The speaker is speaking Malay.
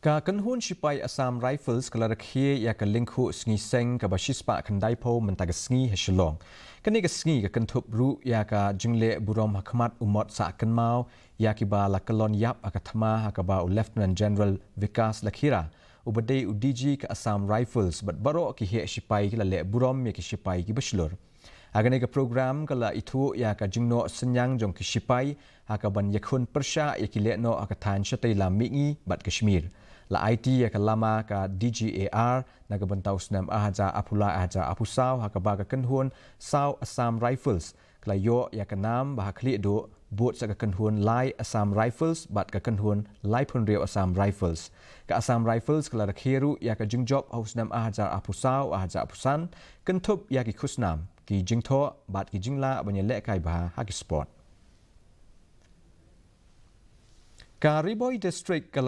Ka kanhun sipai Assam Rifles kala Rakhe ya ka Lyngkhuh Sngi Seng Kaba shispa kandai po mentaga Sngi hasilong. Kani ka Sngi ka kentup ru ya ka jingle burom hakmat umot sa akan mau ya ki ba lakalon yap akathama hakaba Lieutenant General Vikas Lakhira ubadai udiji ka Assam Rifles but baro ki he sipai kala le burom ya ki sipai ki baslur. Agane ka program kala itu ya ka jingno senyang jong ki sipai hakaban yakun persya ya ki le no akathan syatai la mingi bat Kashmir. La IT ya ka lama ka DGAR naga bentau senam ahaja apula ahaja apusau hakaba ka kenhun sau Assam Rifles kala yo ya ka nam bah kli do bot sa ka kenhun lai Assam Rifles bat ka kenhun lai pun rio Assam Rifles ka Assam Rifles kala rakheru ya ka jingjob haus nam ahaja apusau ahaja apusan kentup ya ki khusnam ki jingtho bat ki jingla banya le kai bah haki sport ka Riboy district kala